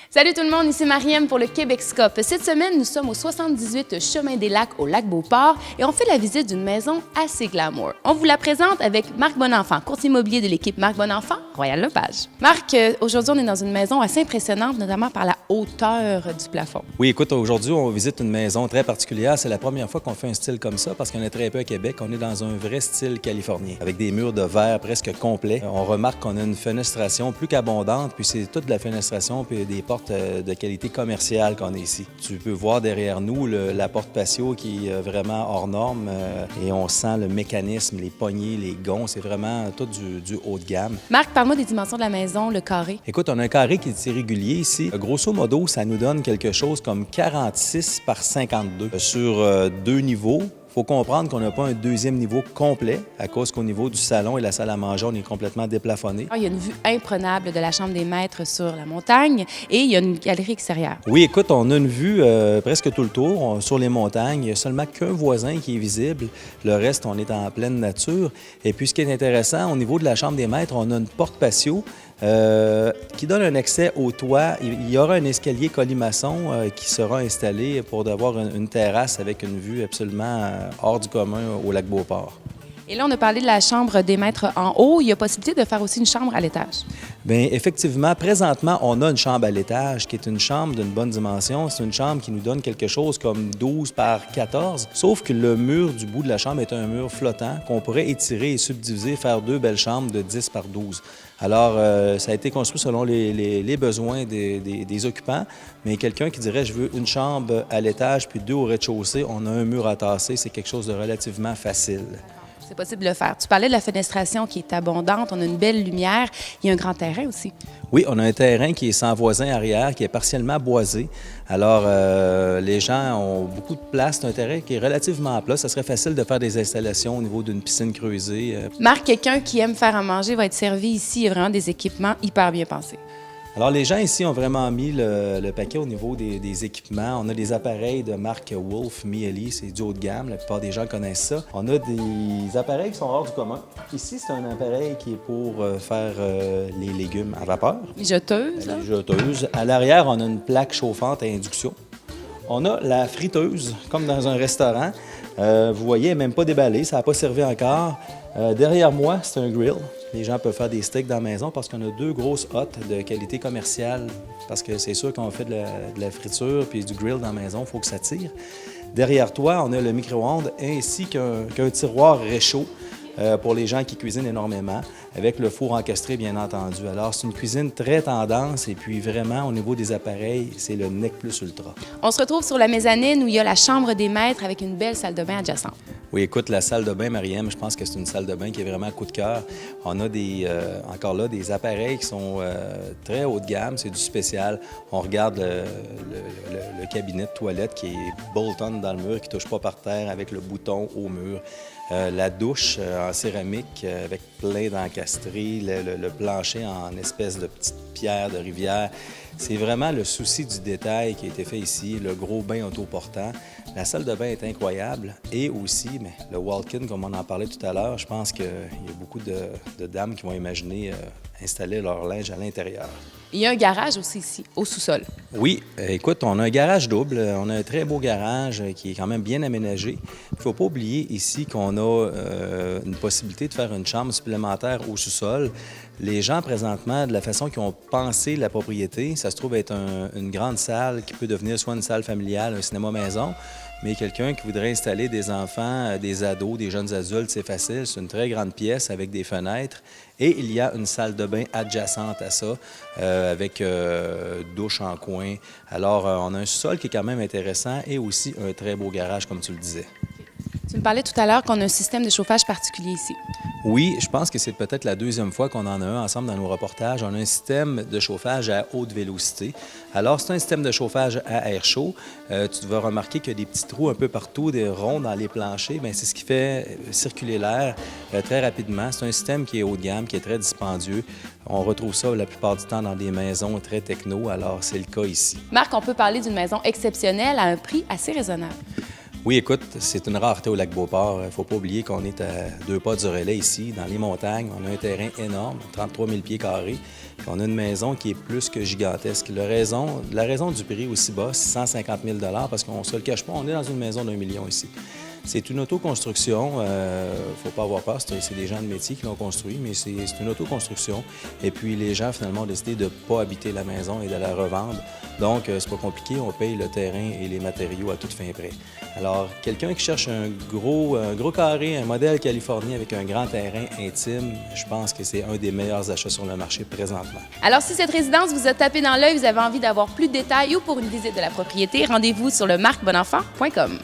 Salut tout le monde, ici Mariam pour le Québecoscope. Cette semaine, nous sommes au 78 Chemin des Lacs au Lac-Beauport et on fait la visite d'une maison assez glamour. On vous la présente avec Marc Bonenfant, courtier immobilier de l'équipe Marc Bonenfant, Royal Lepage. Marc, aujourd'hui, on est dans une maison assez impressionnante, notamment par la hauteur du plafond. Oui, écoute, aujourd'hui, on visite une maison très particulière. C'est la première fois qu'on fait un style comme ça parce qu'on est très peu à Québec. On est dans un vrai style californien avec des murs de verre presque complets. On remarque qu'on a une fenestration plus qu'abondante, puis c'est toute la fenestration puis des portes de qualité commerciale qu'on a ici. Tu peux voir derrière nous la porte patio qui est vraiment hors norme et on sent le mécanisme, les poignées, les gonds. C'est vraiment tout du haut de gamme. Marc, parle-moi des dimensions de la maison, le carré. Écoute, on a un carré qui est irrégulier ici. Grosso modo, ça nous donne quelque chose comme 46 par 52 sur 2 niveaux. Il faut comprendre qu'on n'a pas un deuxième niveau complet à cause qu'au niveau du salon et la salle à manger, on est complètement déplafonné. Il y a une vue imprenable de la chambre des maîtres sur la montagne et il y a une galerie extérieure. Oui, écoute, on a une vue presque tout le tour sur les montagnes. Il n'y a seulement qu'un voisin qui est visible. Le reste, on est en pleine nature. Et puis, ce qui est intéressant, au niveau de la chambre des maîtres, on a une porte patio qui donne un accès au toit. Il y aura un escalier colimaçon qui sera installé pour avoir une terrasse avec une vue absolument hors du commun au Lac-Beauport. Et là, on a parlé de la chambre des maîtres en haut. Il y a possibilité de faire aussi une chambre à l'étage. Bien, effectivement, présentement, on a une chambre à l'étage qui est une chambre d'une bonne dimension. C'est une chambre qui nous donne quelque chose comme 12 par 14, sauf que le mur du bout de la chambre est un mur flottant qu'on pourrait étirer et subdiviser, faire 2 belles chambres de 10 par 12. Alors, ça a été construit selon les besoins des occupants, mais quelqu'un qui dirait « je veux une chambre à l'étage puis 2 au rez-de-chaussée », on a un mur à tasser, c'est quelque chose de relativement facile. C'est possible de le faire. Tu parlais de la fenestration qui est abondante, on a une belle lumière, il y a un grand terrain aussi. Oui, on a un terrain qui est sans voisin arrière, qui est partiellement boisé. Alors, les gens ont beaucoup de place. C'est un terrain qui est relativement plat. Ça serait facile de faire des installations au niveau d'une piscine creusée. Marc, quelqu'un qui aime faire à manger va être servi ici. Il y a vraiment des équipements hyper bien pensés. Alors, les gens ici ont vraiment mis le paquet au niveau des équipements. On a des appareils de marque Wolf, Miele, c'est du haut de gamme. La plupart des gens connaissent ça. On a des appareils qui sont hors du commun. Ici, c'est un appareil qui est pour faire les légumes à vapeur. Les jeteuses. Les jeteuses. À l'arrière, on a une plaque chauffante à induction. On a la friteuse, comme dans un restaurant. Vous voyez, elle n'est même pas déballée, ça n'a pas servi encore. Derrière moi, c'est un grill. Les gens peuvent faire des steaks dans la maison parce qu'on a 2 grosses hottes de qualité commerciale. Parce que c'est sûr qu'on fait de la friture puis du grill dans la maison, il faut que ça tire. Derrière toi, on a le micro-ondes ainsi qu'un tiroir réchaud pour les gens qui cuisinent énormément, avec le four encastré, bien entendu. Alors, c'est une cuisine très tendance et puis vraiment, au niveau des appareils, c'est le nec plus ultra. On se retrouve sur la mezzanine où il y a la chambre des maîtres avec une belle salle de bain adjacente. Oui, écoute, la salle de bain, Mariam, je pense que c'est une salle de bain qui est vraiment à coup de cœur. On a encore là des appareils qui sont très haut de gamme, c'est du spécial. On regarde le cabinet de toilette qui est bolt-on dans le mur, qui ne touche pas par terre avec le bouton au mur. La douche en céramique avec plein d'encastrés, le plancher en espèce de petite pierre de rivière. C'est vraiment le souci du détail qui a été fait ici, le gros bain autoportant. La salle de bain est incroyable et aussi, mais le walk-in, comme on en parlait tout à l'heure, je pense qu'il y a beaucoup de dames qui vont imaginer installer leur linge à l'intérieur. Il y a un garage aussi ici, au sous-sol. Oui, écoute, on a un garage double. On a un très beau garage qui est quand même bien aménagé. Il ne faut pas oublier ici qu'on a une possibilité de faire une chambre supplémentaire au sous-sol. Les gens, présentement, de la façon qu'ils ont pensé la propriété, ça se trouve être une grande salle qui peut devenir soit une salle familiale, un cinéma maison, mais quelqu'un qui voudrait installer des enfants, des ados, des jeunes adultes, c'est facile. C'est une très grande pièce avec des fenêtres. Et il y a une salle de bain adjacente à ça, avec douche en coin. Alors, on a un sous-sol qui est quand même intéressant et aussi un très beau garage, comme tu le disais. Tu me parlais tout à l'heure qu'on a un système de chauffage particulier ici. Oui, je pense que c'est peut-être la 2e fois qu'on en a un ensemble dans nos reportages. On a un système de chauffage à haute vélocité. Alors, c'est un système de chauffage à air chaud. Tu vas remarquer qu'il y a des petits trous un peu partout, des ronds dans les planchers. Bien, c'est ce qui fait circuler l'air très rapidement. C'est un système qui est haut de gamme, qui est très dispendieux. On retrouve ça la plupart du temps dans des maisons très techno, alors c'est le cas ici. Marc, on peut parler d'une maison exceptionnelle à un prix assez raisonnable. Oui, écoute, c'est une rareté au Lac-Beauport. Il ne faut pas oublier qu'on est à 2 pas du relais ici, dans les montagnes. On a un terrain énorme, 33 000 pieds carrés. Puis on a une maison qui est plus que gigantesque. La raison du prix aussi bas, c'est 150 000 parce qu'on ne se le cache pas, on est dans une maison d'1 million ici. C'est une autoconstruction, il ne faut pas avoir peur, c'est des gens de métier qui l'ont construit, mais c'est une autoconstruction. Et puis les gens finalement ont décidé de ne pas habiter la maison et de la revendre. Donc c'est pas compliqué, on paye le terrain et les matériaux à toute fin près. Alors quelqu'un qui cherche un gros carré, un modèle californien avec un grand terrain intime, je pense que c'est un des meilleurs achats sur le marché présentement. Alors, si cette résidence vous a tapé dans l'œil, vous avez envie d'avoir plus de détails ou pour une visite de la propriété, rendez-vous sur le marcbonenfant.com.